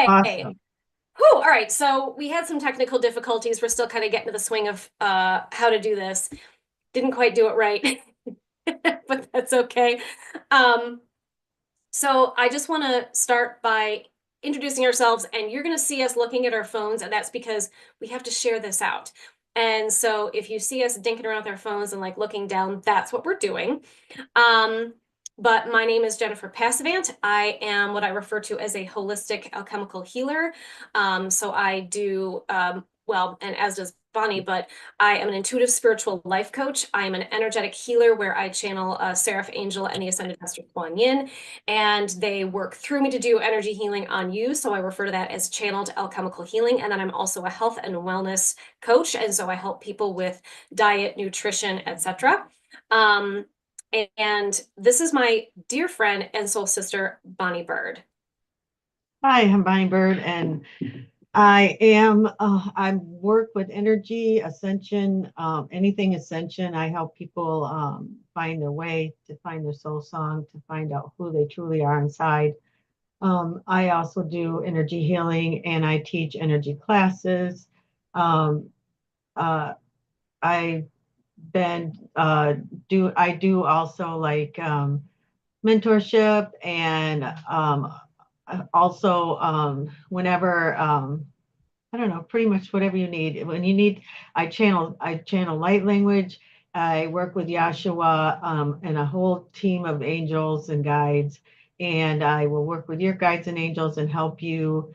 Awesome. Whew, all right. So we had some technical difficulties. We're still kind of getting to the swing of how to do this. Didn't quite do it right, but that's okay. Um, so I just want to start by introducing ourselves, and you're going to see us looking at our phones, and that's because we have to share this out. And so if you see us dinking around with our phones and like looking down, that's what we're doing. Um, but my name is Jennifer Passavant. I am what I refer to as a holistic alchemical healer. So I do, well, and as does Bonnie, but I am an intuitive spiritual life coach. I am an energetic healer where I channel Seraph Angel and the Ascended Master Kuan Yin, and they work through me to do energy healing on you. So I refer to that as channeled alchemical healing. And then I'm also a health and wellness coach. And so I help people with diet, nutrition, etc. Um, and this is my dear friend and soul sister, Bonnie Bird. Hi, I'm Bonnie Bird, and I work with energy, ascension, anything ascension. I help people find their way, to find their soul song, to find out who they truly are inside. I also do energy healing and I teach energy classes. Um, uh, I've been I do also like mentorship and also whenever I don't know, pretty much whatever you need. When you need, I channel light language. I work with Yahshua and a whole team of angels and guides, and I will work with your guides and angels and help you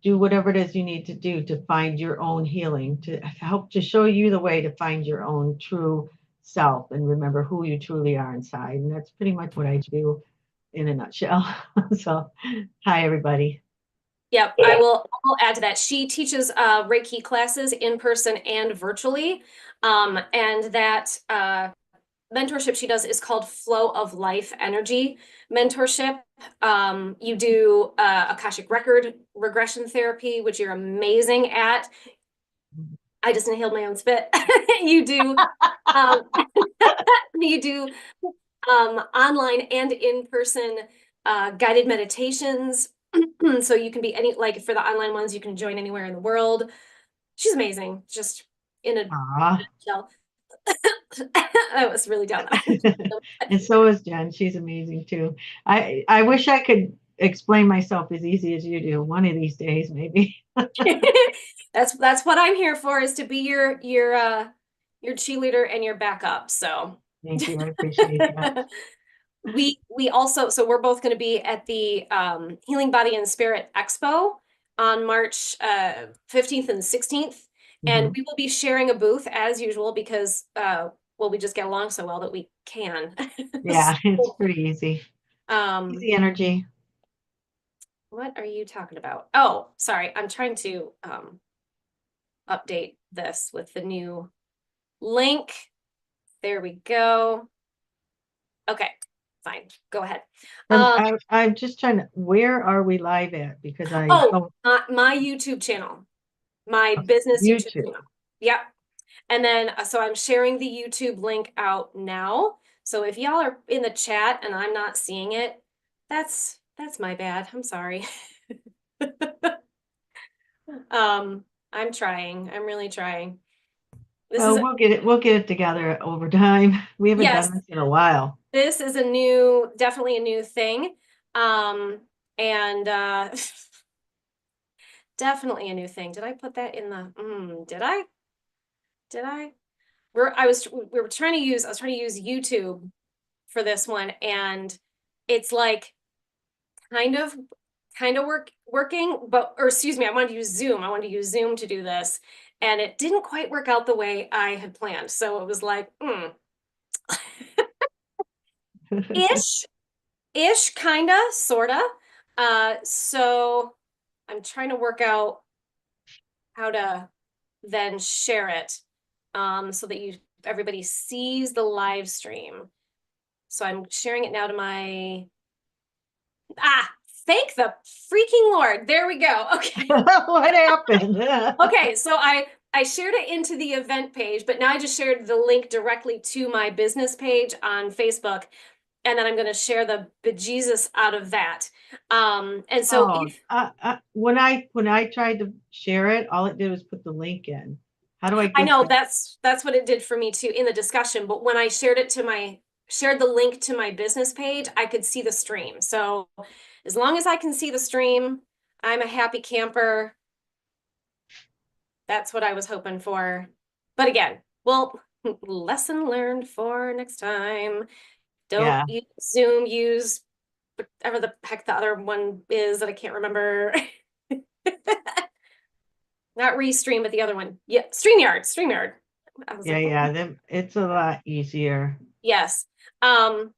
do whatever it is you need to do to find your own healing, to help to show you the way to find your own true self and remember who you truly are inside. And that's pretty much what I do in a nutshell. So, hi everybody. Yep, I will add to that. She teaches Reiki classes in person and virtually. And that mentorship she does is called Flow of Life Energy Mentorship. You do Akashic Record regression therapy, which you're amazing at. I just inhaled my own spit. You do um, you do online and in-person guided meditations. So you can be any, like for the online ones, you can join anywhere in the world. She's amazing, just in a Aw. nutshell. I was really down. And so is Jen. She's amazing too. I wish I could explain myself as easy as you do. One of these days, maybe. That's what I'm here for, is to be your cheerleader and your backup. So Thank you. I appreciate that. we also, so we're both going to be at the Healing Body and Spirit Expo on March 15th and 16th, and Mhm. we will be sharing a booth as usual because well, we just get along so well that we can. Yeah, it's So, pretty easy. um Easy energy. what are you talking about? Oh, sorry, I'm trying to update this with the new link. There we go. Okay, fine, go ahead. And um I'm just trying to, where are we live at? Because oh, my YouTube channel, my business YouTube YouTube. channel. Yep. And then, so I'm sharing the YouTube link out now. So if y'all are in the chat and I'm not seeing it, that's my bad. I'm sorry. I'm trying. I'm really trying. This is Well, we'll get it together over time. We haven't yes, done this in a while. this is a new, definitely a new thing. Um, and definitely a new thing. Did I put that in the did I? Did I? We were trying to use, I was trying to use YouTube for this one, and it's like kind of working, but, or excuse me, I wanted to use Zoom. I wanted to use Zoom to do this, and it didn't quite work out the way I had planned. So it was like, ish, kinda, sorta. So I'm trying to work out how to then share it, so that everybody sees the live stream. So I'm sharing it now to my, thank the freaking Lord. There we go. Okay. What happened? Okay, so I shared it into the event page, but now I just shared the link directly to my business page on Facebook. and then I'm going to share the bejesus out of that. And so Oh, if when I tried to share it, all it did was put the link in. How do I I get know the? that's what it did for me too in the discussion, but when I shared the link to my business page, I could see the stream. So as long as I can see the stream, I'm a happy camper. That's what I was hoping for. But again, well, lesson learned for next time. Don't Yeah, use Zoom, use whatever the heck the other one is that I can't remember. Not Restream, but the other one. Yeah, StreamYard. I was yeah, like, what? yeah. It's a lot easier. Yes. Um,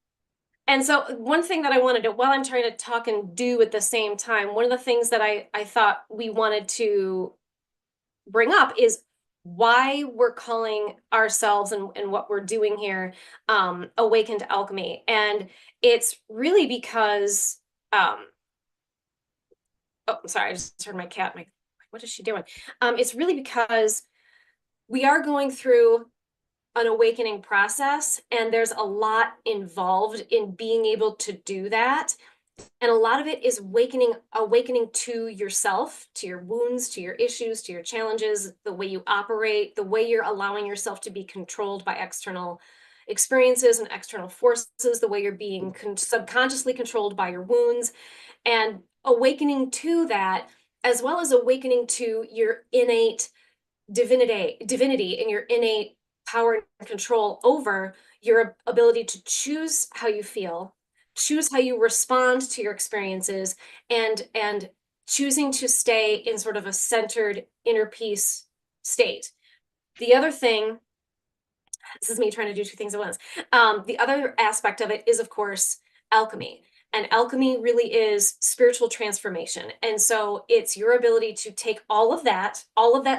and so one thing that I wanted to, while I'm trying to talk and do at the same time, one of the things that I thought we wanted to bring up is why we're calling ourselves and what we're doing here awakened alchemy. And it's really because oh, sorry, I just heard my cat. What is she doing? It's really because we are going through an awakening process, and there's a lot involved in being able to do that. And a lot of it is awakening to yourself, to your wounds, to your issues, to your challenges, the way you operate, the way you're allowing yourself to be controlled by external experiences and external forces, the way you're being subconsciously controlled by your wounds, and awakening to that, as well as awakening to your innate divinity and your innate power and control over your ability to choose how you feel, choose how you respond to your experiences, and choosing to stay in sort of a centered inner peace state. The other thing, this is me trying to do two things at once. The other aspect of it is, of course, alchemy. And alchemy really is spiritual transformation. And so it's your ability to take all of that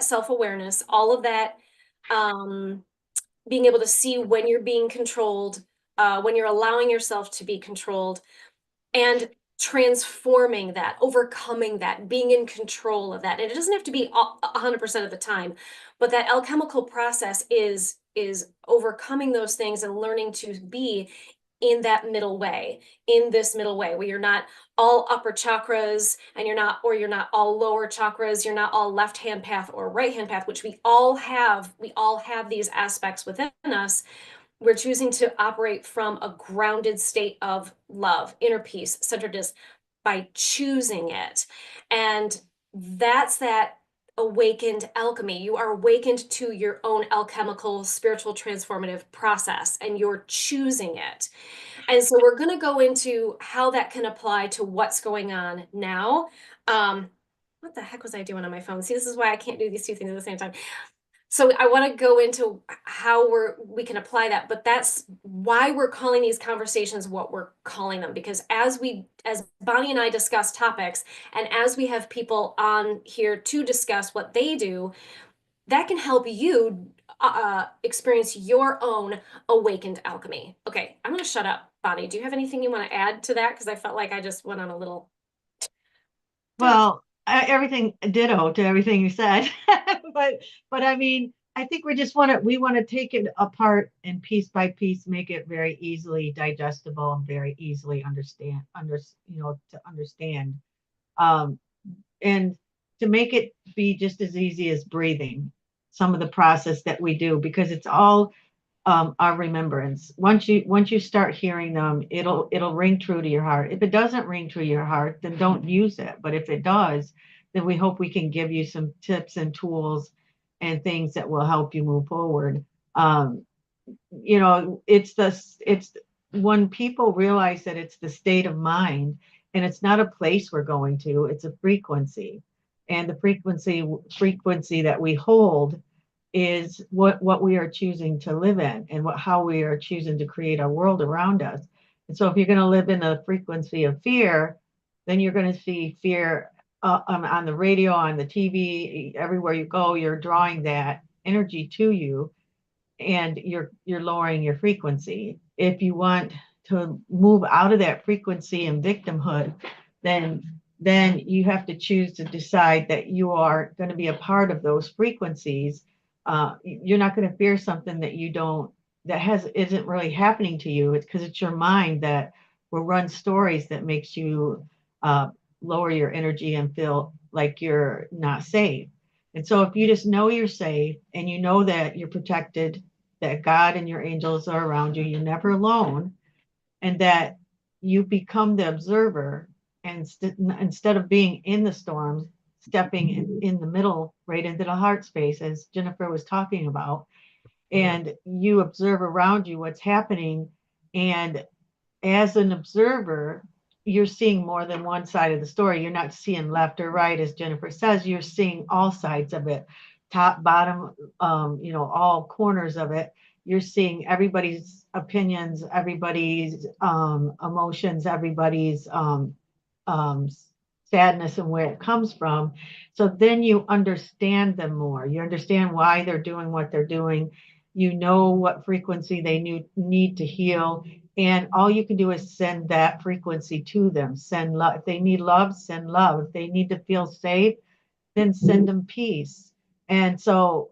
self-awareness, all of that being able to see when you're being controlled, when you're allowing yourself to be controlled, and transforming that, overcoming that, being in control of that. And it doesn't have to be 100% of the time, but that alchemical process is overcoming those things and learning to be in that middle way, in this middle way where you're not all upper chakras and you're not all lower chakras, you're not all left hand path or right hand path, which we all have these aspects within us. We're choosing to operate from a grounded state of love, inner peace, centeredness by choosing it. And that's that awakened alchemy. You are awakened to your own alchemical, spiritual, transformative process, and you're choosing it. And so we're going to go into how that can apply to what's going on now. What the heck was I doing on my phone? See, this is why I can't do these two things at the same time. So I want to go into how we can apply that, but that's why we're calling these conversations what we're calling them. Because as Bonnie and I discuss topics, and as we have people on here to discuss what they do, that can help you experience your own awakened alchemy. Okay, I'm going to shut up. Bonnie, do you have anything you want to add to that? Because I felt like I just went on a little. Well, everything ditto to everything you said, but I mean, I think we want to take it apart and piece by piece, make it very easily digestible and very easily to understand, um, and to make it be just as easy as breathing. Some of the process that we do, because it's all our remembrance. Once you start hearing them, it'll ring true to your heart. If it doesn't ring true to your heart, then don't use it. But if it does, then we hope we can give you some tips and tools and things that will help you move forward. Um, it's when people realize that it's the state of mind and it's not a place we're going to, it's a frequency, and the frequency that we hold is what we are choosing to live in, and how we are choosing to create our world around us. And so if you're going to live in a frequency of fear, then you're going to see fear on the radio, on the TV, everywhere you go, you're drawing that energy to you, and you're lowering your frequency. If you want to move out of that frequency and victimhood, then you have to choose to decide that you are going to be a part of those frequencies. You're not going to fear something that you don't isn't really happening to you. It's because it's your mind that will run stories that makes you uh, lower your energy and feel like you're not safe. And so if you just know you're safe and you know that you're protected, that God and your angels are around you, you're never alone, and that you become the observer, and instead of being in the storms, stepping in the middle, right into the heart space, as Jennifer was talking about, and you observe around you what's happening. And as an observer, you're seeing more than one side of the story. You're not seeing left or right, as Jennifer says. You're seeing all sides of it, top, bottom, all corners of it. You're seeing everybody's opinions, everybody's emotions, everybody's um, sadness and where it comes from. So then you understand them more. You understand why they're doing what they're doing. You know what frequency they need to heal. And all you can do is send that frequency to them. Send love. If they need love, send love. If they need to feel safe, then send them peace. And so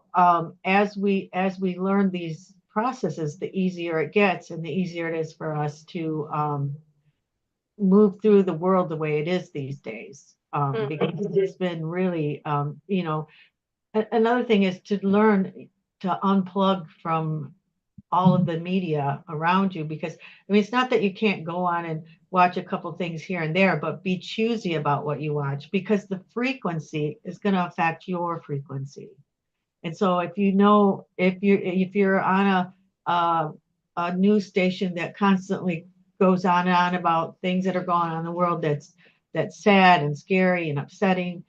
as we learn these processes, the easier it gets, and the easier it is for us to move through the world the way it is these days. Because it's been really, another thing is to learn to unplug from all of the media around you. Because I mean, it's not that you can't go on and watch a couple things here and there, but be choosy about what you watch, because the frequency is going to affect your frequency. And so if you're on a news station that constantly goes on and on about things that are going on in the world, that's sad and scary and upsetting,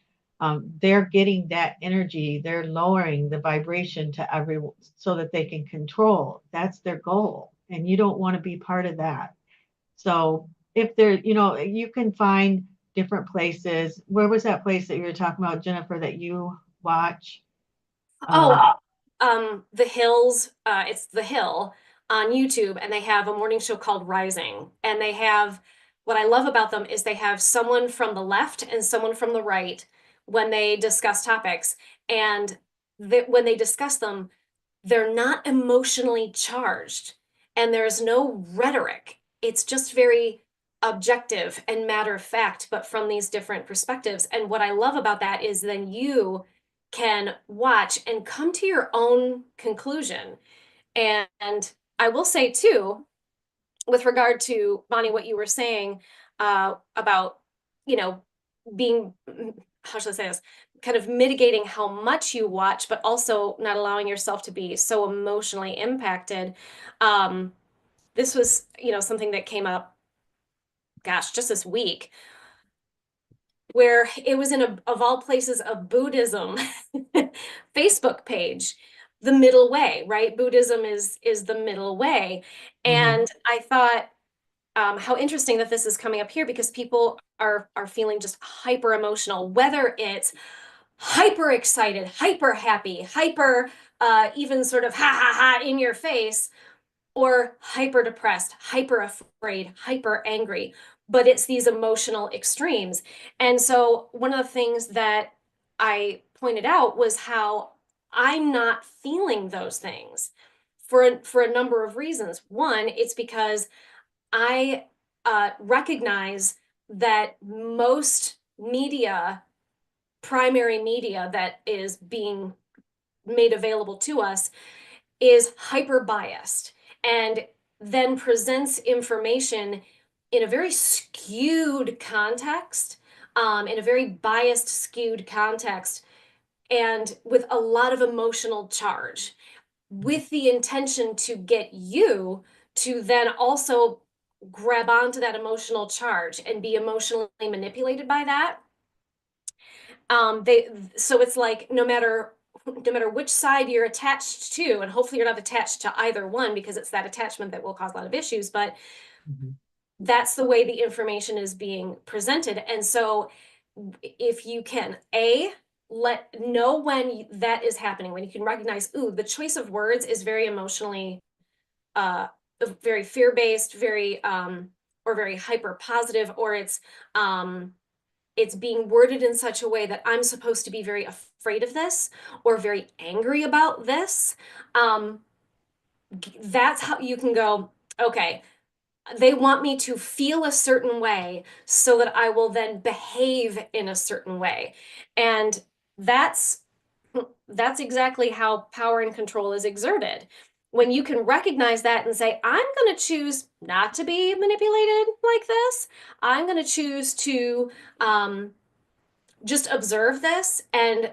they're getting that energy. They're lowering the vibration to everyone so that they can control. That's their goal, and you don't want to be part of that. So if there, you can find different places. Where was that place that you were talking about, Jennifer, that you watch? Oh, Um, The Hills, it's The Hill on YouTube, and they have a morning show called Rising. And they have, what I love about them is they have someone from the left and someone from the right when they discuss topics. And when they discuss them, they're not emotionally charged and there's no rhetoric. It's just very objective and matter of fact, but from these different perspectives. And what I love about that is then you can watch and come to your own conclusion. And I will say too, with regard to Bonnie, what you were saying about, you know, being, how should I say this, kind of mitigating how much you watch, but also not allowing yourself to be so emotionally impacted. Um, this was, something that came up, gosh, just this week, where it was in of all places, a Buddhism Facebook page, the middle way, right? Buddhism is the middle way. mhm. And I thought, how interesting that this is coming up here, because people are feeling just hyper emotional, whether it's hyper excited, hyper happy, hyper even sort of ha ha ha in your face, or hyper depressed, hyper afraid, hyper angry. But it's these emotional extremes. And so one of the things that I pointed out was how I'm not feeling those things for a number of reasons. One, it's because I recognize that most media, primary media that is being made available to us, is hyper biased and then presents information in a very skewed context, in a very biased, skewed context, and with a lot of emotional charge, with the intention to get you to then also grab onto that emotional charge and be emotionally manipulated by that. They so it's like no matter which side you're attached to, and hopefully you're not attached to either one, because it's that attachment that will cause a lot of issues, but Mhm. that's the way the information is being presented. And so if you can let know when that is happening, when you can recognize, ooh, the choice of words is very emotionally uh very fear-based, very or very hyper positive, or it's being worded in such a way that I'm supposed to be very afraid of this or very angry about this. Um, that's how you can go, okay, they want me to feel a certain way so that I will then behave in a certain way. And that's that's exactly how power and control is exerted. When you can recognize that and say, I'm going to choose not to be manipulated like this, I'm going to choose to just observe this and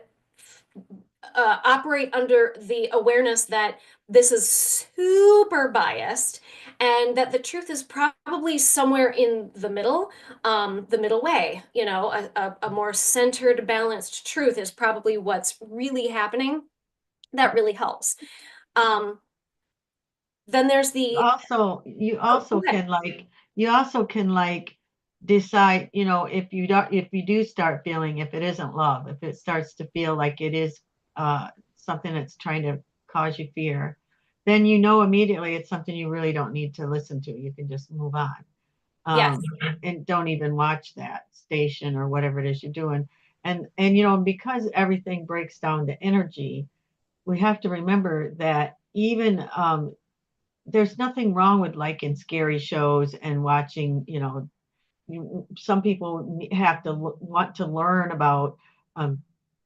operate under the awareness that this is super biased and that the truth is probably somewhere in the middle way. You know, a more centered, balanced truth is probably what's really happening. That really helps. Um, then there's the, Also, you oh, go also ahead. can like, you also can like decide, you know, if you do start feeling, if it isn't love, if it starts to feel like it is something that's trying to cause you fear, then you know immediately it's something you really don't need to listen to. You can just move on. Yes. um, and don't even watch that station or whatever it is you're doing. And you know, because everything breaks down to energy, we have to remember that even there's nothing wrong with liking scary shows and watching, you know, some people have to want to learn about um,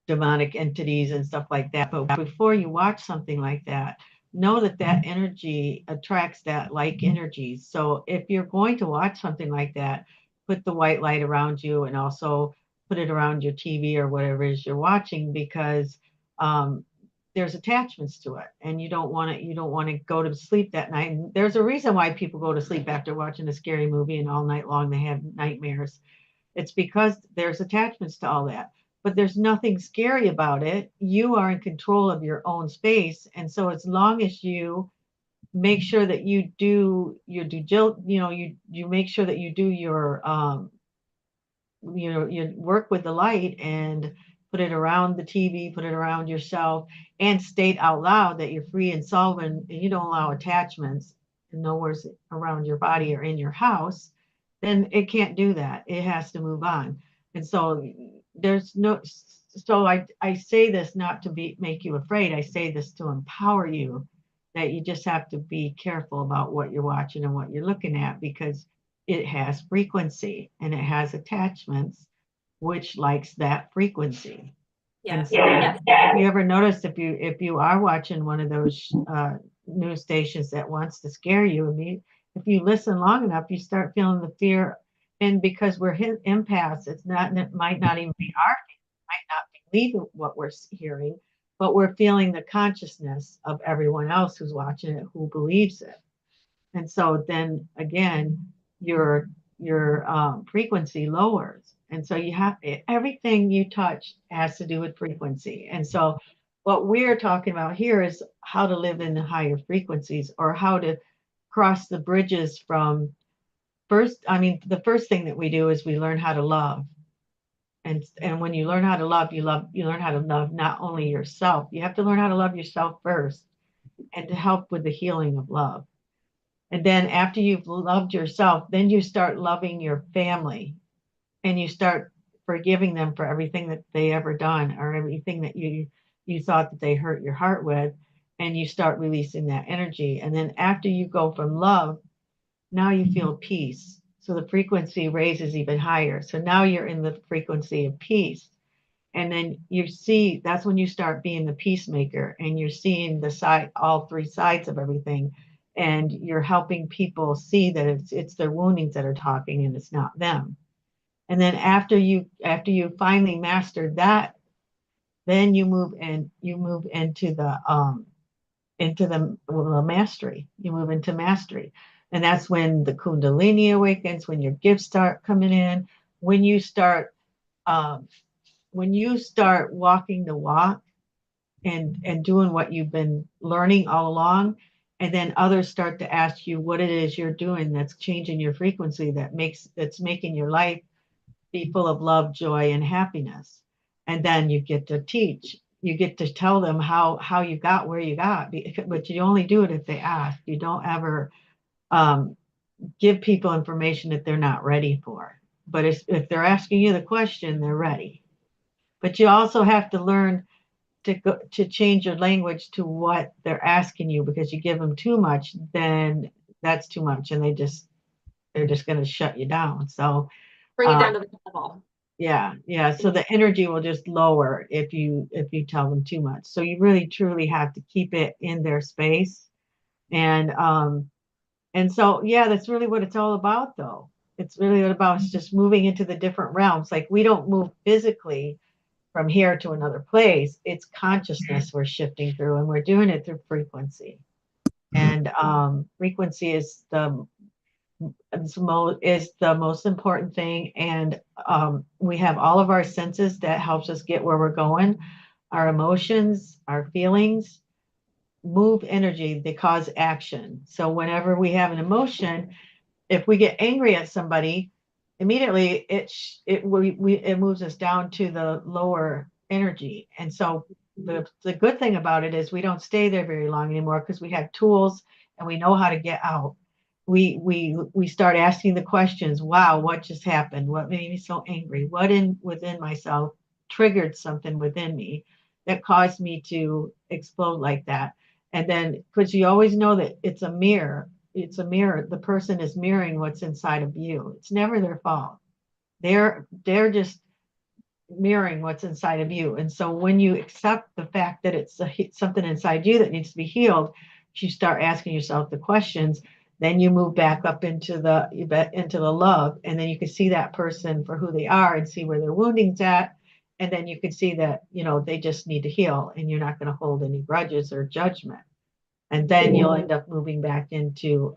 demonic entities and stuff like that. But before you watch something like that, know that that energy attracts that like energies. So if you're going to watch something like that, put the white light around you and also put it around your TV or whatever it is you're watching, because um, there's attachments to it, and you don't want to go to sleep that night. And there's a reason why people go to sleep after watching a scary movie and all night long they have nightmares. It's because there's attachments to all that. But there's nothing scary about it. You are in control of your own space. And so as long as you make sure that you do your you know, you make sure that you do your you know, you work with the light and put it around the TV, put it around yourself, and state out loud that you're free and solvent and you don't allow attachments and nowhere's around your body or in your house, then it can't do that. It has to move on. And so there's no, so I say this not to be make you afraid. I say this to empower you, that you just have to be careful about what you're watching and what you're looking at, because it has frequency and it has attachments which likes that frequency. And Yes. so Yes. if you ever notice, if you are watching one of those news stations that wants to scare you, if you listen long enough, you start feeling the fear. And because we're empaths, it's not, it might not even be our, might not believe what we're hearing, but we're feeling the consciousness of everyone else who's watching it who believes it. And so then again, your frequency lowers. And so you have, everything you touch has to do with frequency. And so what we're talking about here is how to live in the higher frequencies, or how to cross the bridges from first. I mean, the first thing that we do is we learn how to love. And when you learn how to love, you learn how to love not only yourself. You have to learn how to love yourself first, and to help with the healing of love. And then after you've loved yourself, then you start loving your family, and you start forgiving them for everything that they ever done, or everything that you thought that they hurt your heart with, and you start releasing that energy. And then after you go from love, now you feel peace. So the frequency raises even higher. So now you're in the frequency of peace. And then you see, that's when you start being the peacemaker, and you're seeing the side, all three sides of everything, and you're helping people see that it's their woundings that are talking and it's not them. And then after you finally mastered that, then you move into the mastery. You move into mastery. And that's when the kundalini awakens, when your gifts start coming in, when you start um, when you start walking the walk, and doing what you've been learning all along, and then others start to ask you what it is you're doing that's changing your frequency, that's making your life be full of love, joy, and happiness. And then you get to teach, you get to tell them how you got where you got. But you only do it if they ask. You don't ever um, give people information that they're not ready for. But if they're asking you the question, they're ready. But you also have to learn to change your language to what they're asking you, because you give them too much, then that's too much, and they're just going to shut you down. So Bring it uh, down to the level. yeah. So the energy will just lower if you tell them too much. So you really truly have to keep it in their space. And so yeah, that's really what it's all about, though. It's really what about it's just moving into the different realms. Like, we don't move physically from here to another place. It's consciousness we're shifting through, and we're doing it through frequency. And frequency is the most important thing. And we have all of our senses that helps us get where we're going. Our emotions, our feelings move energy, they cause action. So whenever we have an emotion, if we get angry at somebody, immediately it moves us down to the lower energy. And so the good thing about it is we don't stay there very long anymore, because we have tools and we know how to get out. We start asking the questions. Wow, what just happened? What made me so angry? What in within myself triggered something within me that caused me to explode like that? And then, because you always know that it's a mirror. The person is mirroring what's inside of you. It's never their fault. They're just mirroring what's inside of you. And so when you accept the fact that it's something inside you that needs to be healed, you start asking yourself the questions. Then you move back up into the love, and then you can see that person for who they are and see where their wounding's at. And then you can see that, they just need to heal, and you're not going to hold any grudges or judgment. And then you'll end up moving back into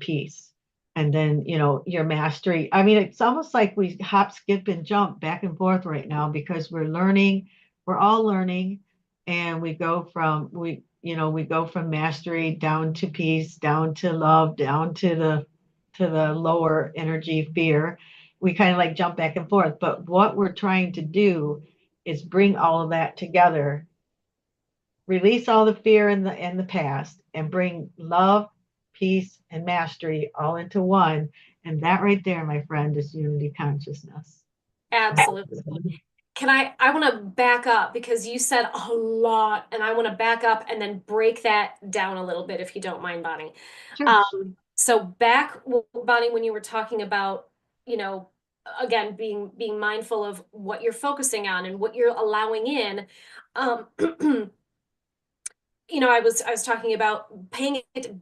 peace. And then, your mastery. I mean, it's almost like we hop, skip, and jump back and forth right now, because we're all learning, and we go from mastery down to peace, down to love, down to the lower energy fear. We kind of like jump back and forth. But what we're trying to do is bring all of that together, release all the fear in the past, and bring love, peace, and mastery all into one. And that right there, my friend, is unity consciousness. Absolutely. I want to back up, because you said a lot, and I want to back up and then break that down a little bit, if you don't mind, Bonnie. Sure. So back, Bonnie, when you were talking about, again, being mindful of what you're focusing on and what you're allowing in, um, I was talking about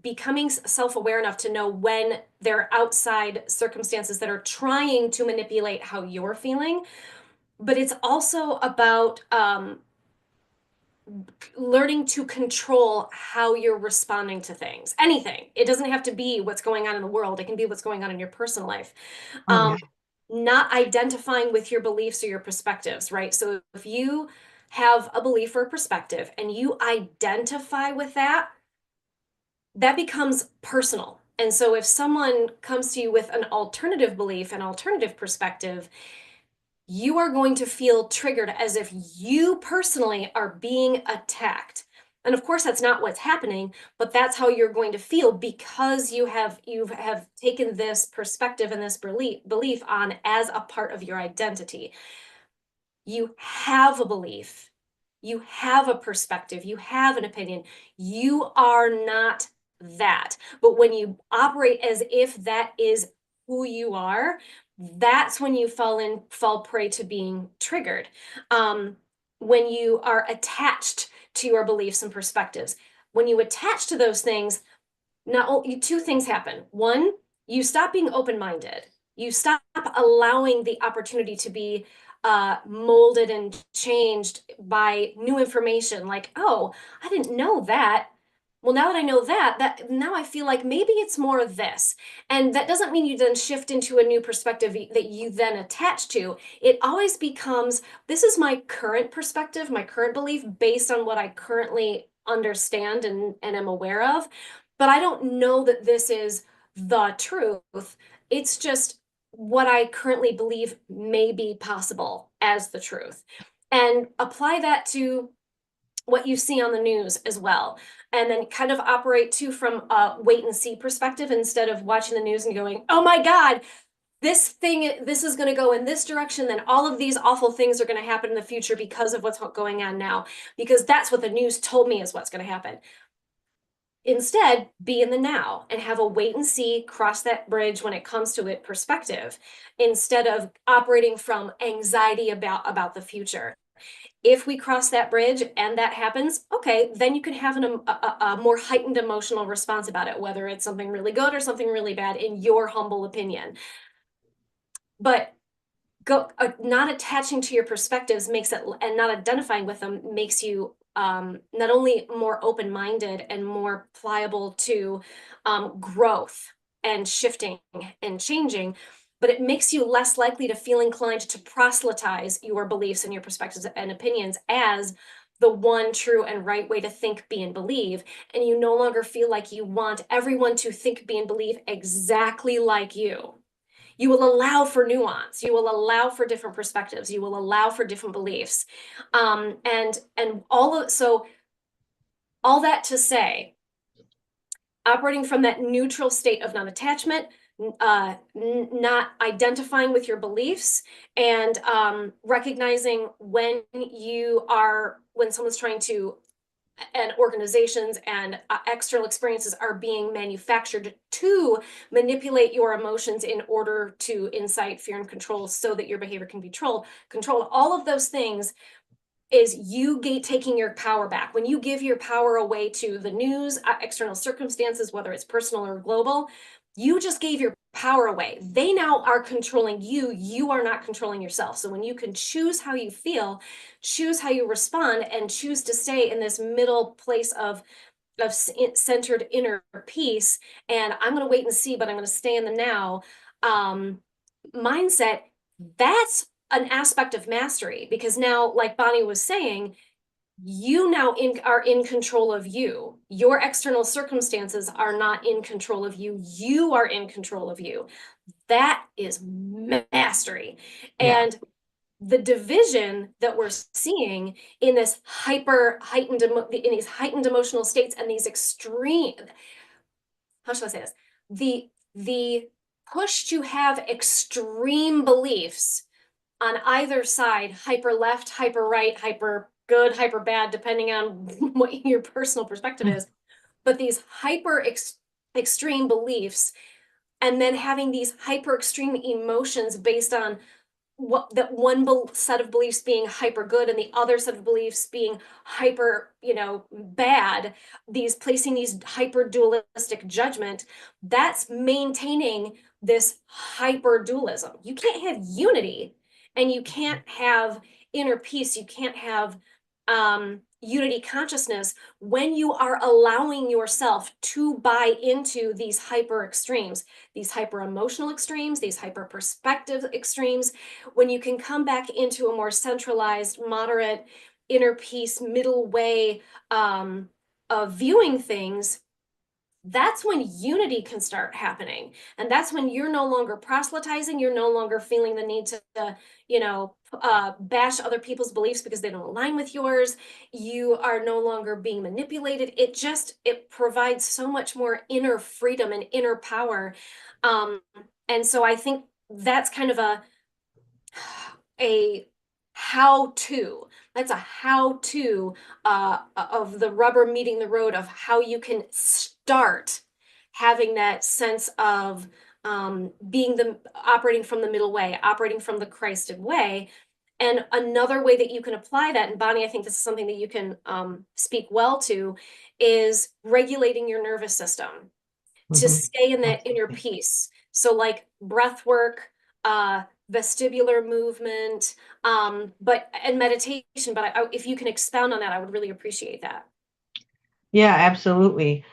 becoming self-aware enough to know when there are outside circumstances that are trying to manipulate how you're feeling. But it's also about learning to control how you're responding to things. Anything. It doesn't have to be what's going on in the world. It can be what's going on in your personal life. Oh, yeah. Not identifying with your beliefs or your perspectives, right? So if you have a belief or a perspective and you identify with that, that becomes personal. And so if someone comes to you with an alternative belief, an alternative perspective, you are going to feel triggered, as if you personally are being attacked. And of course, that's not what's happening, but that's how you're going to feel, because you have taken this perspective and this belief on as a part of your identity. You have a belief, you have a perspective, you have an opinion. You are not that. But when you operate as if that is who you are, that's when you fall prey to being triggered. When you are attached to your beliefs and perspectives, when you attach to those things, not only two things happen. One, you stop being open-minded. You stop allowing the opportunity to be molded and changed by new information. Like, oh, I didn't know that. Well, now that I know that now I feel like maybe it's more of this. And that doesn't mean you then shift into a new perspective that you then attach to. It always becomes, this is my current perspective, my current belief based on what I currently understand and am aware of. But I don't know that this is the truth. It's just what I currently believe may be possible as the truth. And apply that to what you see on the news as well. And then kind of operate too from a wait and see perspective, instead of watching the news and going, oh my God, this is going to go in this direction, then all of these awful things are going to happen in the future because of what's going on now, because that's what the news told me is what's going to happen. Instead, be in the now and have a wait and see, cross that bridge when it comes to it perspective, instead of operating from anxiety about the future. If we cross that bridge and that happens, okay, then you can have a more heightened emotional response about it, whether it's something really good or something really bad, in your humble opinion. But not attaching to your perspectives makes it, and not identifying with them makes you not only more open-minded and more pliable to growth and shifting and changing, but it makes you less likely to feel inclined to proselytize your beliefs and your perspectives and opinions as the one true and right way to think, be, and believe. And you no longer feel like you want everyone to think, be, and believe exactly like you. You will allow for nuance. You will allow for different perspectives. You will allow for different beliefs. And all that to say, operating from that neutral state of non-attachment, not identifying with your beliefs, and recognizing when someone's trying to, and organizations and external experiences are being manufactured to manipulate your emotions in order to incite fear and control so that your behavior can be controlled. All of those things is you taking your power back. When you give your power away to the news, external circumstances, whether it's personal or global, you just gave your power away. They now are controlling you. You are not controlling yourself. So when you can choose how you feel, choose how you respond, and choose to stay in this middle place of centered inner peace, and I'm going to wait and see, but I'm going to stay in the now mindset, that's an aspect of mastery, because now, like Bonnie was saying, you now are in control of you. Your external circumstances are not in control of you. You are in control of you. That is mastery. Yeah. And the division that we're seeing in this heightened emotional states and these extreme, how should I say this? The push to have extreme beliefs on either side, hyper left, hyper right, hyper good, hyper bad, depending on what your personal perspective is. But these extreme beliefs, and then having these hyper extreme emotions based on that one set of beliefs being hyper good and the other set of beliefs being hyper bad, placing these hyper dualistic judgment, that's maintaining this hyper dualism. You can't have unity, and you can't have inner peace, you can't have unity consciousness when you are allowing yourself to buy into these hyper extremes, these hyper emotional extremes, these hyper perspective extremes. When you can come back into a more centralized, moderate, inner peace, middle way of viewing things, that's when unity can start happening. And that's when you're no longer proselytizing. You're no longer feeling the need to, bash other people's beliefs because they don't align with yours. You are no longer being manipulated. It provides so much more inner freedom and inner power. And so I think that's kind of a how-to. That's a how-to of the rubber meeting the road of how you can start having that sense of operating from the middle way, operating from the Christed way. And another way that you can apply that, and Bonnie, I think this is something that you can speak well to, is regulating your nervous system to stay in that inner peace. So like breath work, vestibular movement, and meditation. But if you can expound on that, I would really appreciate that. Yeah, absolutely.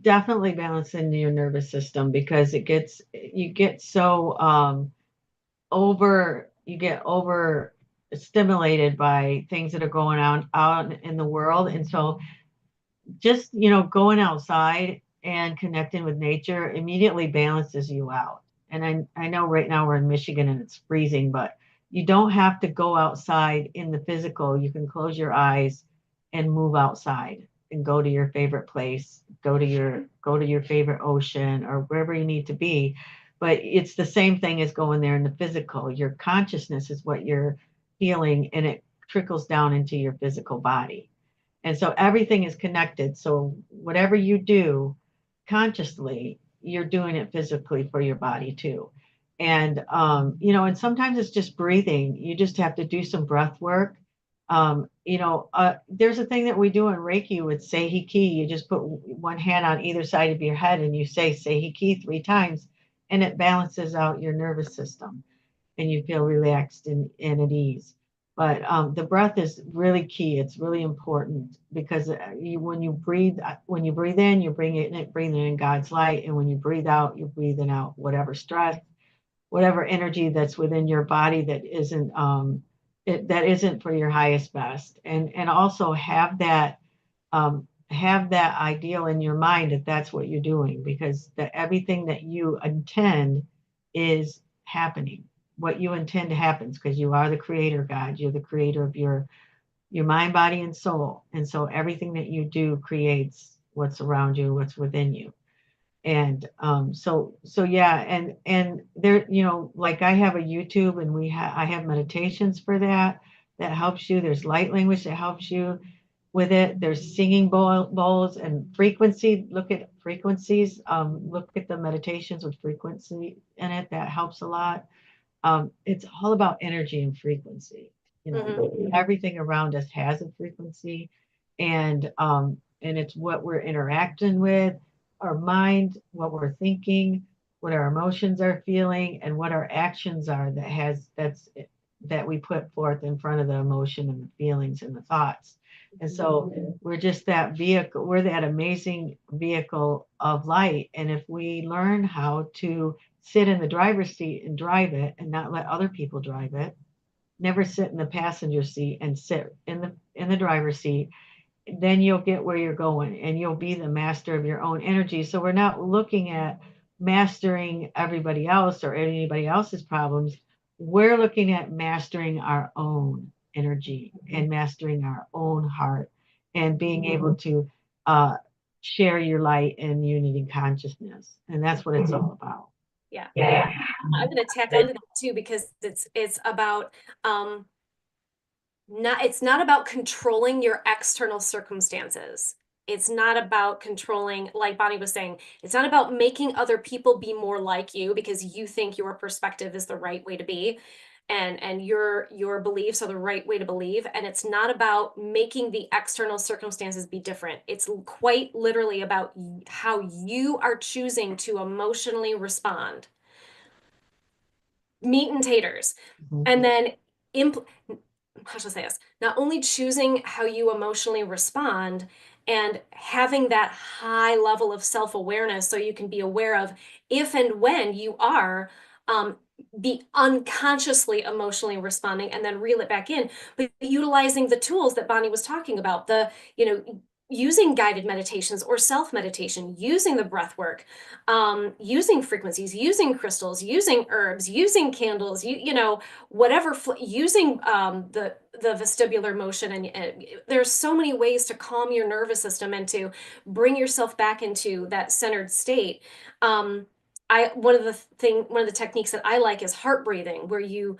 Definitely balancing your nervous system, because you get so over stimulated by things that are going on out in the world. And so just, going outside and connecting with nature immediately balances you out. And I know right now we're in Michigan and it's freezing, but you don't have to go outside in the physical. You can close your eyes and move outside and go to your favorite place, go to your favorite ocean or wherever you need to be. but it's the same thing as going there in the physical. Your consciousness is what you're feeling, and it trickles down into your physical body. And so everything is connected. So whatever you do consciously, you're doing it physically for your body too. And and sometimes it's just breathing. You just have to do some breath work. There's a thing that we do in Reiki with Seihiki. You just put one hand on either side of your head and you say Seihiki 3 times, and it balances out your nervous system, and you feel relaxed and at ease. But the breath is really key. It's really important because when you breathe in, you're breathing in God's light, and when you breathe out, you're breathing out whatever stress, whatever energy that's within your body that isn't for your highest best. And also have that ideal in your mind that that's what you're doing, because everything that you intend is happening. What you intend happens, because you are the creator, God. You're the creator of your mind, body, and soul. And so everything that you do creates what's around you, what's within you. And so yeah, and there, like I have a YouTube, and I have meditations for that helps you. There's light language that helps you with it. There's singing bowls and frequency. Look at frequencies. Look at the meditations with frequency in it. That helps a lot. It's all about energy and frequency. Everything around us has a frequency, and it's what we're interacting with, our mind, what we're thinking, what our emotions are feeling, and what our actions are that we put forth in front of the emotion and the feelings and the thoughts. And so we're just that vehicle. We're that amazing vehicle of light. And if we learn how to sit in the driver's seat and drive it, and not let other people drive it, never sit in the passenger seat and sit in the driver's seat, then you'll get where you're going, and you'll be the master of your own energy. So we're not looking at mastering everybody else or anybody else's problems. We're looking at mastering our own energy and mastering our own heart, and being able to share your light and unity consciousness. And that's what it's all about. Yeah. I'm going to tack onto that too, because it's about it's not about controlling your external circumstances. It's not about controlling, like Bonnie was saying, it's not about making other people be more like you because you think your perspective is the right way to be, and your beliefs are the right way to believe. And it's not about making the external circumstances be different. It's quite literally about how you are choosing to emotionally respond. Meat and taters. And then how should I say this? Not only choosing how you emotionally respond and having that high level of self-awareness, so you can be aware of if and when you are be unconsciously emotionally responding, and then reel it back in, but utilizing the tools that Bonnie was talking about, using guided meditations or self-meditation, using the breath work, using frequencies, using crystals, using herbs, using candles, whatever, using the vestibular motion. And there's so many ways to calm your nervous system and to bring yourself back into that centered state. One of the techniques that I like is heart breathing, where you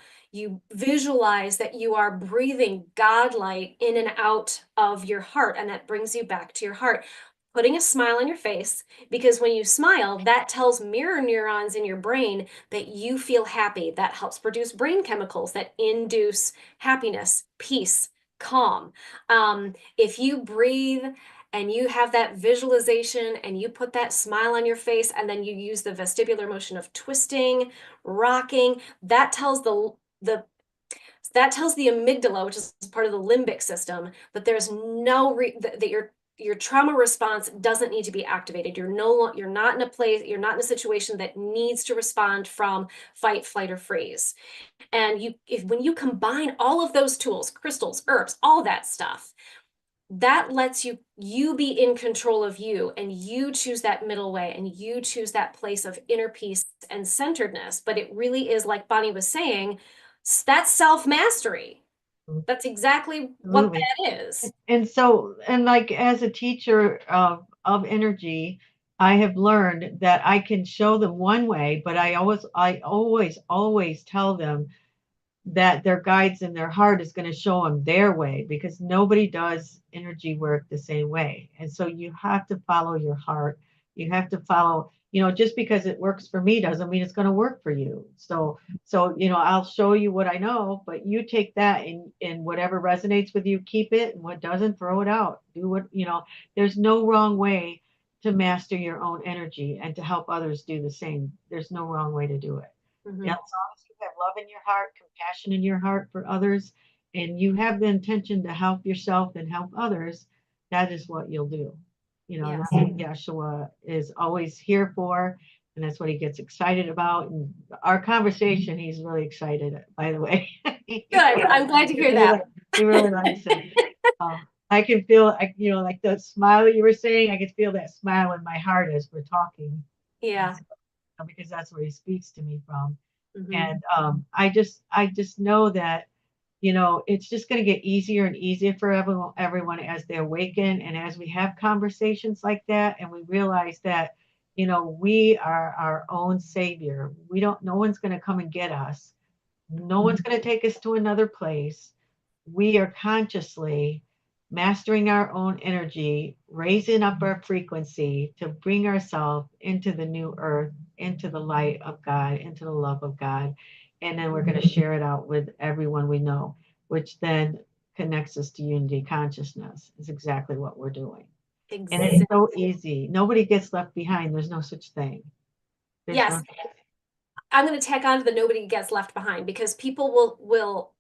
visualize that you are breathing God light in and out of your heart, and that brings you back to your heart, putting a smile on your face, because when you smile, that tells mirror neurons in your brain that you feel happy. That helps produce brain chemicals that induce happiness, peace, calm. If you breathe and you have that visualization and you put that smile on your face, and then you use the vestibular motion of twisting, rocking, that tells the amygdala, which is part of the limbic system, that there's that your trauma response doesn't need to be activated. You're not in a situation that needs to respond from fight, flight, or freeze. And when you combine all of those tools, crystals, herbs, all that stuff, that lets you be in control of you, and you choose that middle way, and you choose that place of inner peace and centeredness. But it really is, like Bonnie was saying, that's self-mastery. That's exactly what that is. And so, and like as a teacher of energy, I have learned that I can show them one way, but I always tell them that their guides in their heart is going to show them their way, because nobody does energy work the same way. And so you have to follow your heart. You have to follow, just because it works for me doesn't mean it's going to work for you. So I'll show you what I know, but you take that, and whatever resonates with you, keep it, and what doesn't, throw it out. Do there's no wrong way to master your own energy and to help others do the same. There's no wrong way to do it. Mhm. Yeah, as long as you have love in your heart, compassion in your heart for others, and you have the intention to help yourself and help others, that is what you'll do. And Yes. that's what Yeshua is always here for, and that's what he gets excited about. And our conversation, he's really excited, by the way. Good. I'm glad to He hear really, that. li- he really likes it. I can feel, like the smile that you were saying, I can feel that smile in my heart as we're talking, Yeah. because that's where he speaks to me from. Hmm. And I just know that, it's just going to get easier and easier for everyone as they awaken, and as we have conversations like that, and we realize that, we are our own savior. No one's going to come and get us. No one's going to take us to another place. We are consciously mastering our own energy, raising up our frequency to bring ourselves into the new earth, into the light of God, into the love of God. And then we're going to share it out with everyone we know, which then connects us to unity consciousness. Is exactly what we're doing. And it's Exactly. so easy. Nobody gets left behind. There's no such thing. There's no. Yes. I'm going to tack on to the nobody gets left behind, because people will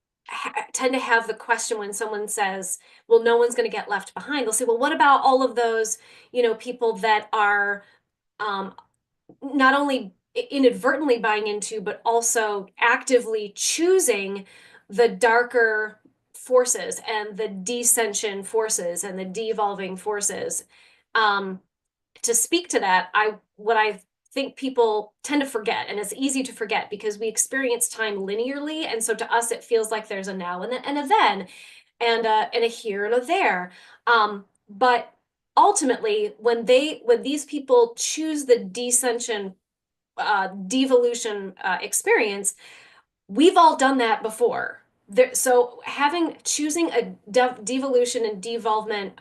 tend to have the question when someone says, well, no one's going to get left behind. They'll say, well, what about all of those, people that are um, not only inadvertently buying into, but also actively choosing the darker forces and the descension forces and the devolving forces. Um, to speak to that, what I think people tend to forget, and it's easy to forget because we experience time linearly, and so to us it feels like there's a now and a then, and a here and a there. But ultimately, when these people choose the descension, devolution experience, we've all done that before. So choosing a devolution and devolvement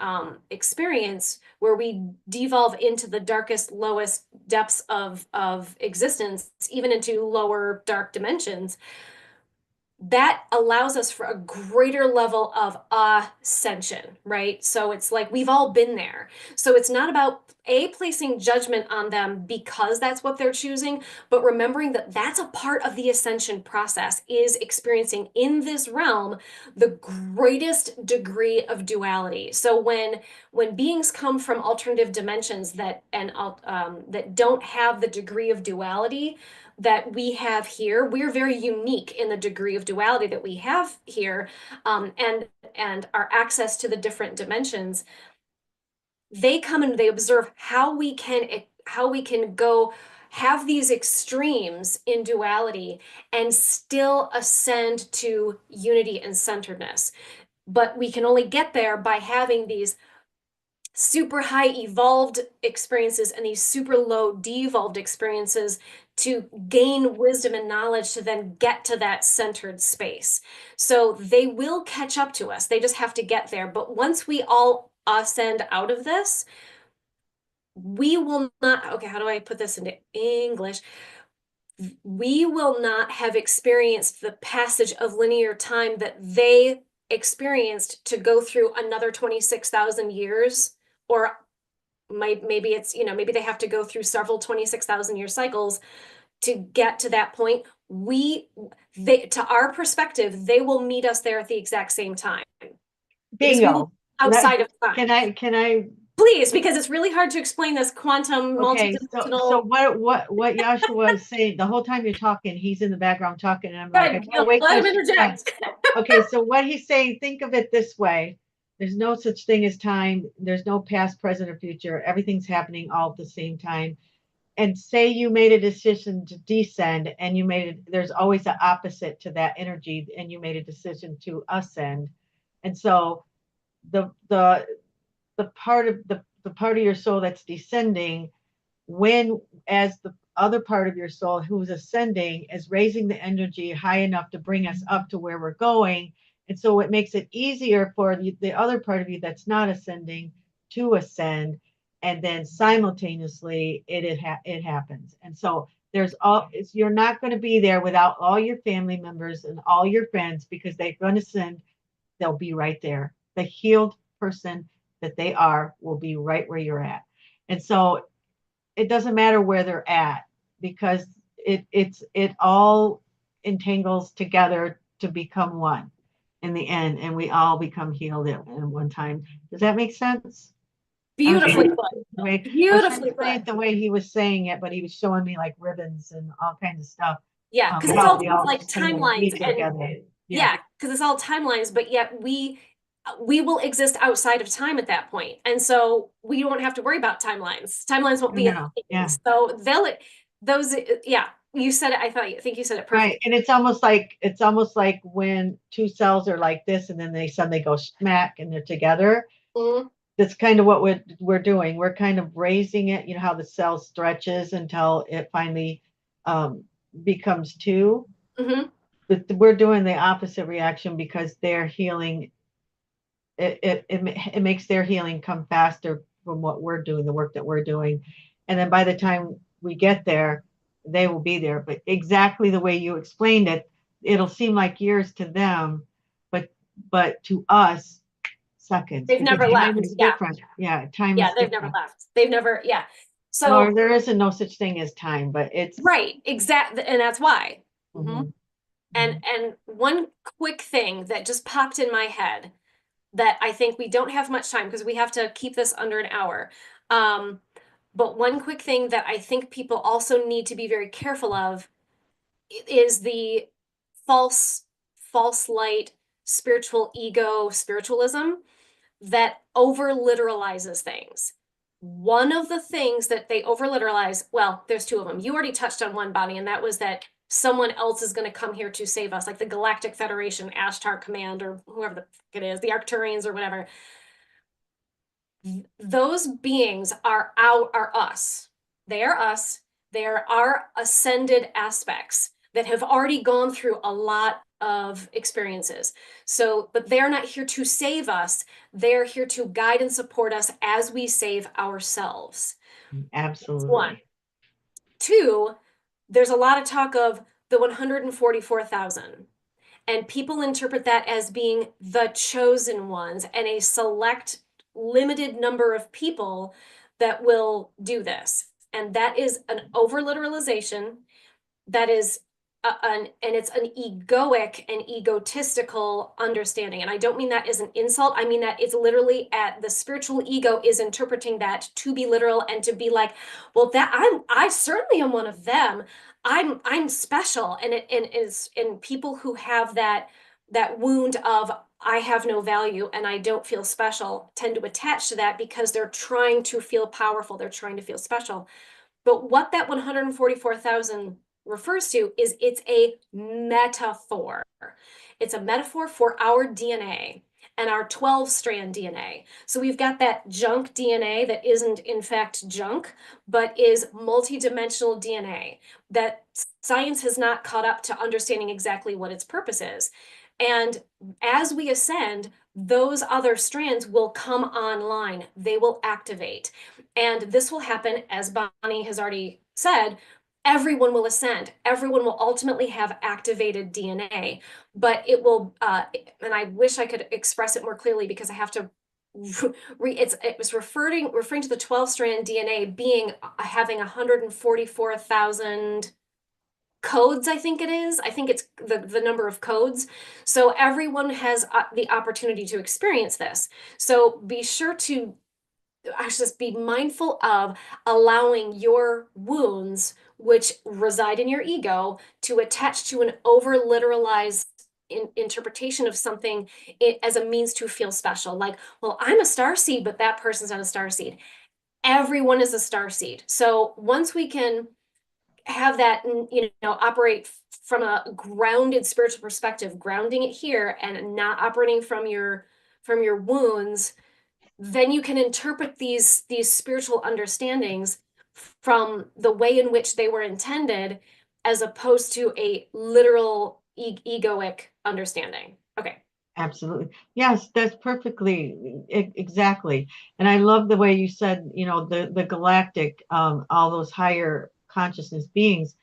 experience where we devolve into the darkest, lowest depths of existence, even into lower dark dimensions, that allows us for a greater level of ascension, right? So it's like we've all been there. So it's not about placing judgment on them because that's what they're choosing, but remembering that that's a part of the ascension process, is experiencing in this realm the greatest degree of duality. So when beings come from alternative dimensions that don't have the degree of duality that we have here, we're very unique in the degree of duality that we have here, and our access to the different dimensions. They come and they observe how we can go have these extremes in duality and still ascend to unity and centeredness. But we can only get there by having these super high evolved experiences and these super low devolved experiences to gain wisdom and knowledge to then get to that centered space. So they will catch up to us. They just have to get there. But once we all ascend out of this, we will not, okay, how do I put this into English? We will not have experienced the passage of linear time that they experienced to go through another 26,000 years, or maybe it's, maybe they have to go through several 26,000 year cycles to get to that point. To our perspective, they will meet us there at the exact same time, because we will Bingo. be outside of time. Can I Please, because it's really hard to explain this quantum Okay, so multidimensional. what Yahshua is saying the whole time you're talking, he's in the background talking, and I'm like, I Good, can't wait let till him she's done. interject. Okay, so what he's saying, think of it this way. There's no such thing as time. There's no past, present, or future. Everything's happening all at the same time. And say you made a decision to descend, and there's always an opposite to that energy, and you made a decision to ascend. And so the the the part of your soul that's descending when, as the other part of your soul who's ascending is raising the energy high enough to bring us up to where we're going. And so it makes it easier for the other part of you that's not ascending to ascend. And then simultaneously it happens. And so you're not going to be there without all your family members and all your friends, because they're going to ascend. They'll be right there. The healed person that they are will be right where you're at. And so it doesn't matter where they're at, because it all entangles together to become one in the end, and we all become healed at one time. Does that make sense? Beautifully put. I was trying to Beautifully explain it put. the way he was saying it, but he was showing me like ribbons and all kinds of stuff. Yeah, because it's How all we things all like just kind of timelines weave and together. yeah, because it's all timelines, but yet we will exist outside of time at that point. And so we don't have to worry about timelines. Timelines won't be a No, thing. yeah. So those, yeah, you said it. I think you said it Right. perfectly. And it's almost like when two cells are like this and then they suddenly go smack and they're together. Mhm. That's kind of what we're doing. We're kind of raising it, you know, how the cell stretches until it finally um, becomes two. Mhm. But we're doing the opposite reaction because they're healing. It makes their healing come faster from what we're doing, the work that we're doing. And then by the time we get there, they will be there. But exactly the way you explained it, it'll seem like years to them, but to us, seconds, They've because never time left. is Yeah. different. Yeah, time Yeah, is they've never different. left. They've never, yeah. Well, So, there isn't no such thing as time, but it's right, exactly. And that's why. Mhm. mhm, And mhm. and one quick thing that just popped in my head that I think we don't have much time because we have to keep this under an hour. Um, but one quick thing that I think people also need to be very careful of is the false false light spiritual ego spiritualism that over literalizes things. One of the things that they over literalize, well, there's two of them. You already touched on one, Bonnie, and that was that someone else is going to come here to save us, like the Galactic Federation, Ashtar Command, or whoever the fuck it is, the Arcturians or whatever. Those beings are us. They are us. They are our ascended aspects that have already gone through a lot of experiences. So, but they're not here to save us. They're here to guide and support us as we save ourselves. That's one. Absolutely. Two, there's a lot of talk of the 144,000. And people interpret that as being the chosen ones and a select, limited number of people that will do this. And that is an over literalization. That is and it's an egoic and egotistical understanding. And I don't mean that as an insult. I mean that it's literally at the spiritual ego is interpreting that to be literal and to be like, well, that I certainly am one of them. I'm special. And it is in people who have that wound of I have no value and I don't feel special tend to attach to that because they're trying to feel powerful. They're trying to feel special. But what that 144,000 refers to is it's a metaphor. It's a metaphor for our DNA and our 12-strand DNA. So we've got that junk DNA that isn't in fact junk, but is multidimensional DNA that science has not caught up to understanding exactly what its purpose is. And as we ascend, those other strands will come online, they will activate. And this will happen, as Bonnie has already said, everyone will ascend. Everyone will ultimately have activated DNA, but it will, and I wish I could express it more clearly because I have to it was referring to the 12-strand DNA being having 144,000 codes, I think it is. I think it's the number of codes. So everyone has the opportunity to experience this. So be sure to just be mindful of allowing your wounds, which reside in your ego, to attach to an over literalized interpretation of something as a means to feel special. Like, well, I'm a star seed, but that person's not a star seed. Everyone is a star seed. So once we can have that, operate from a grounded spiritual perspective, grounding it here and not operating from your wounds, then you can interpret these spiritual understandings from the way in which they were intended, as opposed to a literal egoic understanding. Okay. Absolutely. Yes, that's perfectly exactly. And I love the way you said, the galactic, all those higher consciousness beings.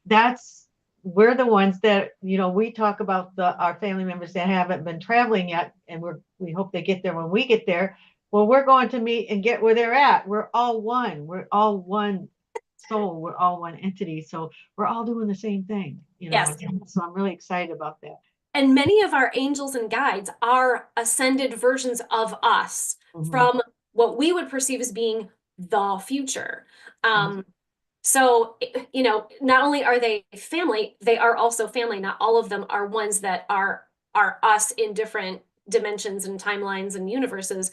That's We're the ones that, we talk about our family members that haven't been traveling yet, and we hope they get there when we get there. Well, we're going to meet and get where they're at. We're all one. We're all one soul. We're all one entity. So we're all doing the same thing, Yes. So I'm really excited about that. And many of our angels and guides are ascended versions of us from what we would perceive as being the future. So, not only are they family, they are also family. Not all of them are ones that are us in different dimensions and timelines and universes,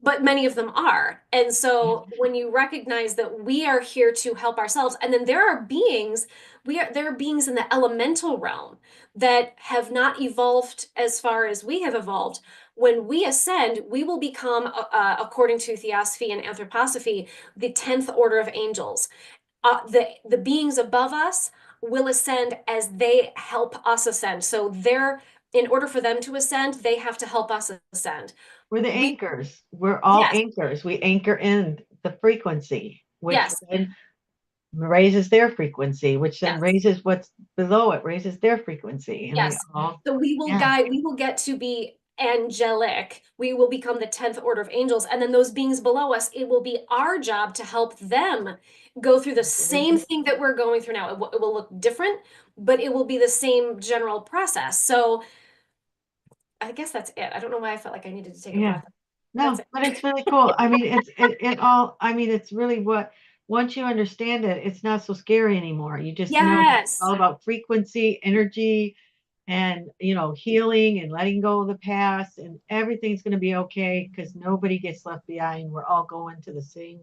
but many of them are. And so when you recognize that we are here to help ourselves, and then there are beings, there are beings in the elemental realm that have not evolved as far as we have evolved. When we ascend, we will become, according to theosophy and anthroposophy, the 10th order of angels. The beings above us will ascend as they help us ascend. So in order for them to ascend, they have to help us ascend. We're the anchors. We're all anchors. We anchor in the frequency, which then raises their frequency, which then raises what's below it, raises their frequency. And so we will guide, we will get to be angelic. We will become the 10th order of angels. And then those beings below us, it will be our job to help them go through the same thing that we're going through now. It will look different, but it will be the same general process. So I guess that's it. I don't know why I felt like I needed to take a breath. No, but it's really cool. I mean, it's really once you understand it, it's not so scary anymore. You just know it's all about frequency, energy, and, healing and letting go of the past, and everything's going to be okay because nobody gets left behind. We're all going to the same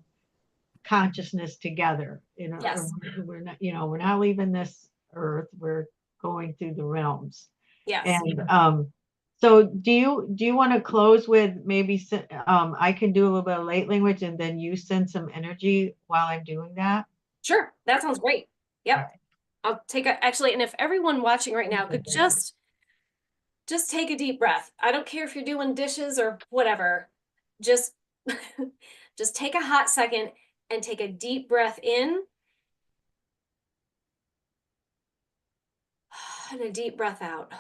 consciousness together. We're not, we're not leaving this earth. We're going through the realms. And so do you want to close with maybe I can do a little bit of light language and then you send some energy while I'm doing that? Sure, that sounds great. Yep. Right. I'll take actually, and if everyone watching right now could just take a deep breath. I don't care if you're doing dishes or whatever. Just just take a hot second and take a deep breath in and a deep breath out.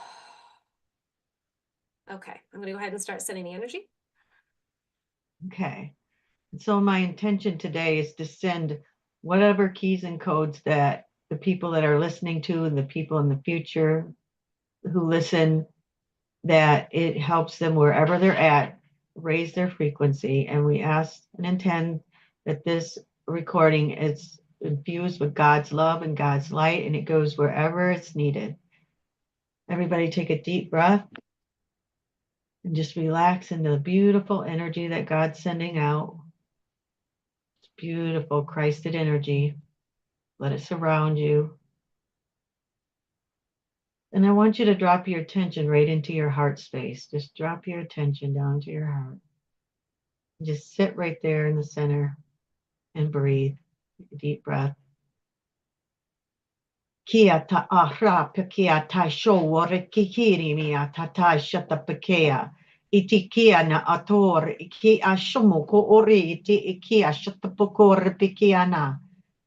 Okay, I'm gonna go ahead and start sending the energy. Okay. So my intention today is to send whatever keys and codes that the people that are listening to and the people in the future who listen, that it helps them wherever they're at, raise their frequency. And we ask and intend that this recording is infused with God's love and God's light, and it goes wherever it's needed. Everybody take a deep breath and just relax into the beautiful energy that God's sending out. It's beautiful, Christed energy. Let it surround you. And I want you to drop your attention right into your heart space. Just drop your attention down to your heart. Just sit right there in the center and breathe. Take a deep breath. Kia ta ahra pekia ta showore kikiri mia ta ta shata pekia. Iti kia na ator iki ashomo ko ori iti ikia shata pokor pekiana.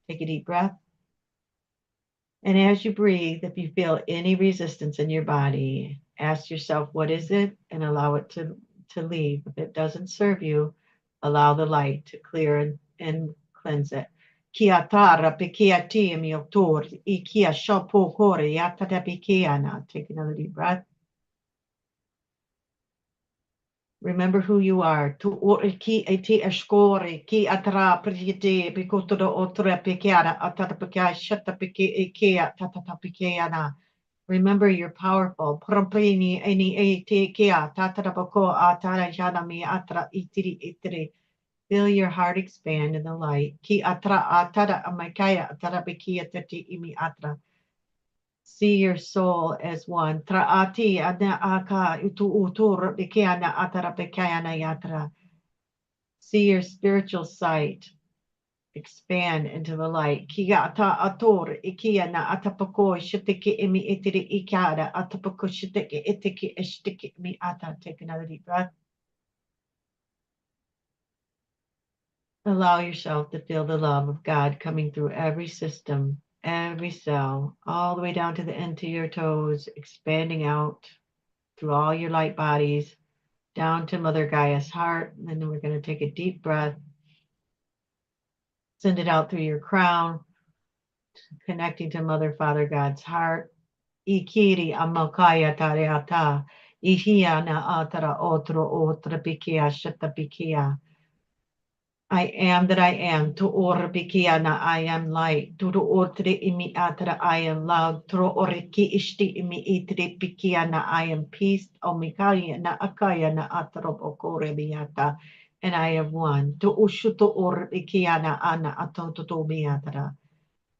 Take a deep breath. And as you breathe, if you feel any resistance in your body, ask yourself, what is it? And allow it to leave. If it doesn't serve you, allow the light to clear and cleanse it. Kia tara pikia tia miotor, ikia shapo kore yatata pikiana. Take another deep breath. Remember who you are. Tu ki eti eskore ki atra priti pikoto do otra pikiana atata pikia shata piki ikia tatata pikiana. Remember you're powerful. Propini eni eti kia tatata poko atara jana mi atra itiri itiri. Feel your heart expand in the light. Ki atra atara amakaya atara pikia tati imi atra. See your soul as one. Traati adna aka utu utur bikiana atara bikayana yatra. See your spiritual sight expand into the light. Kia ata ator, ikia na atapako, shitiki imi itiri ikada, atapako shitiki itiki ishtiki mi ata. Take another deep breath. Allow yourself to feel the love of God coming through every system, every cell, all the way down to the end of your toes, expanding out through all your light bodies, down to Mother Gaia's heart. And then we're going to take a deep breath, send it out through your crown, connecting to Mother, Father, God's heart. Ikiri amakaya tareata, ihia na atara otro otra pikia shata pikia. I am that I am. To ora bikiana, I am light. To ortre imi atra, I am loud. To oriki ishti imi itre bikiana, I am peace. Omikaya na akaya na atrop okore biata. And I am one. To ushuto or bikiana ana atoto biatra.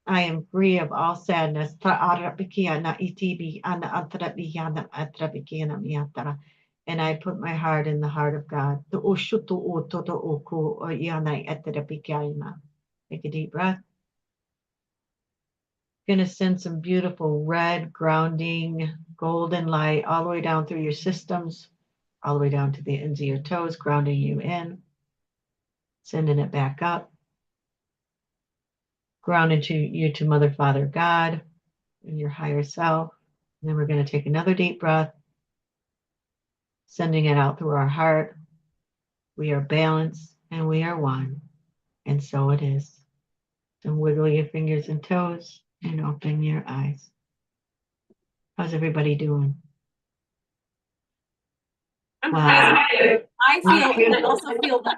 I am free of all sadness. Ta ara bikiana itibi ana atra bikiana atra bikiana miatra. And I put my heart in the heart of God. Take a deep breath. Going to send some beautiful red, grounding, golden light all the way down through your systems, all the way down to the ends of your toes, grounding you in, sending it back up, grounding you to Mother, Father, God, and your higher self. And then we're going to take another deep breath, sending it out through our heart. We are balanced and we are one. And so it is. And wiggle your fingers and toes and open your eyes. How's everybody doing? I'm Wow. I feel, I also feel that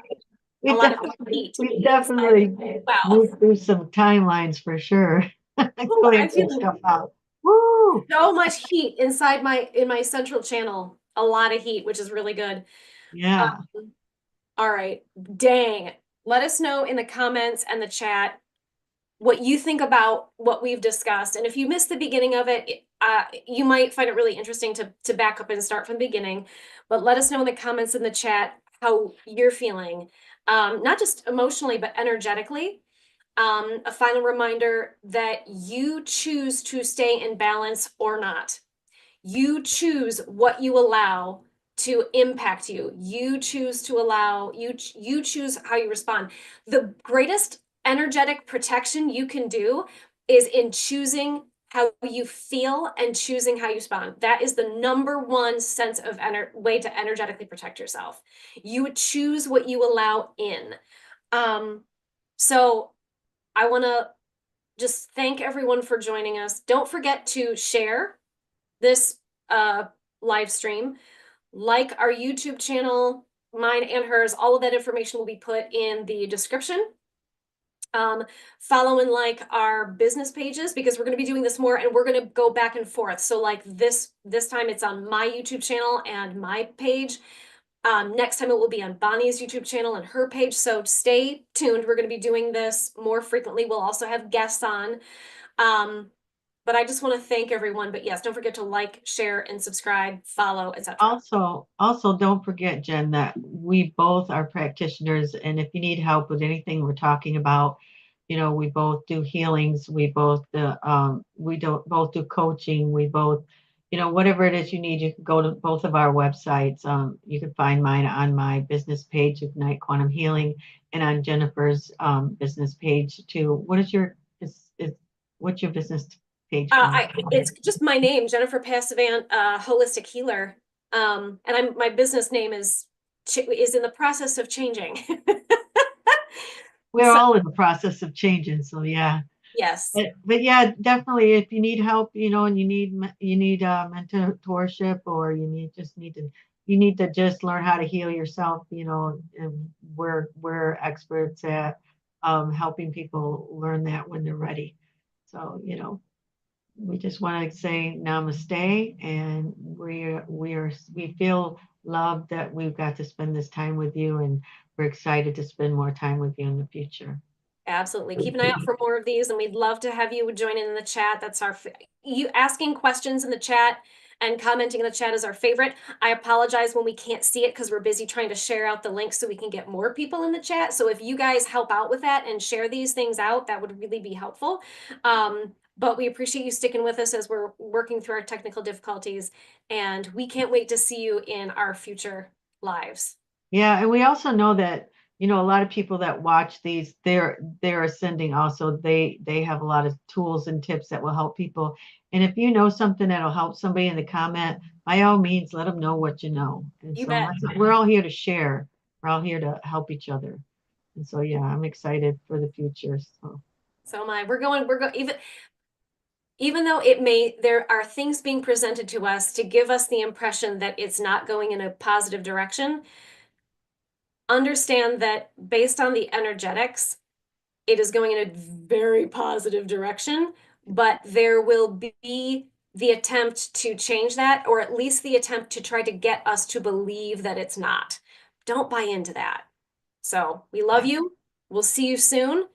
a lot of heat. We definitely wow. moved through some timelines for sure. Cleared some stuff out. Woo! So much heat inside in my central channel. A lot of heat, which is really good. Yeah. All right. Dang. Let us know in the comments and the chat what you think about what we've discussed. And if you missed the beginning of it, you might find it really interesting to back up and start from the beginning. But let us know in the comments in the chat how you're feeling, not just emotionally, but energetically. A final reminder that you choose to stay in balance or not. You choose what you allow to impact you. You choose to allow, you choose how you respond. The greatest energetic protection you can do is in choosing how you feel and choosing how you respond. That is the number one sense of way to energetically protect yourself. You would choose what you allow in. So I want to just thank everyone for joining us. Don't forget to share this live stream, like our YouTube channel, mine and hers. All of that information will be put in the description. Follow and like our business pages, because we're going to be doing this more and we're going to go back and forth. So like this time it's on my YouTube channel and my page. Next time it will be on Bonnie's YouTube channel and her page. So stay tuned. We're going to be doing this more frequently. We'll also have guests on. But I just want to thank everyone. But yes, don't forget to like, share, and subscribe, follow, etc. Also, don't forget, Jen, that we both are practitioners, and if you need help with anything we're talking about, we both do healings. We both both do coaching. We both, whatever it is you need, you can go to both of our websites. You can find mine on my business page, Ignite Quantum Healing, and on Jennifer's business page too. What's your business page? It's just my name, Jennifer Passavant, holistic healer. And my business name is in the process of changing. We're all in the process of changing, so yeah. Yes. But yeah, definitely, if you need help, and you need mentorship, or you need to just learn how to heal yourself, and we're experts at helping people learn that when they're ready. So, we just want to say namaste, and we feel loved that we've got to spend this time with you, and we're excited to spend more time with you in the future. Absolutely. Keep an eye out for more of these, and we'd love to have you join in the chat. That's you asking questions in the chat and commenting in the chat is our favorite. I apologize when we can't see it because we're busy trying to share out the links so we can get more people in the chat. So if you guys help out with that and share these things out, that would really be helpful. But we appreciate you sticking with us as we're working through our technical difficulties, and we can't wait to see you in our future lives. Yeah, and we also know that, a lot of people that watch these, they're ascending also. They have a lot of tools and tips that will help people. And if you know something that'll help somebody in the comment, by all means, let them know what you know. And You so bet. we're all here to share. We're all here to help each other. And so, yeah, I'm excited for the future. So am I. We're going, even though there are things being presented to us to give us the impression that it's not going in a positive direction, understand that based on the energetics, it is going in a very positive direction, but there will be the attempt to change that, or at least the attempt to try to get us to believe that it's not. Don't buy into that. So we love you. We'll see you soon.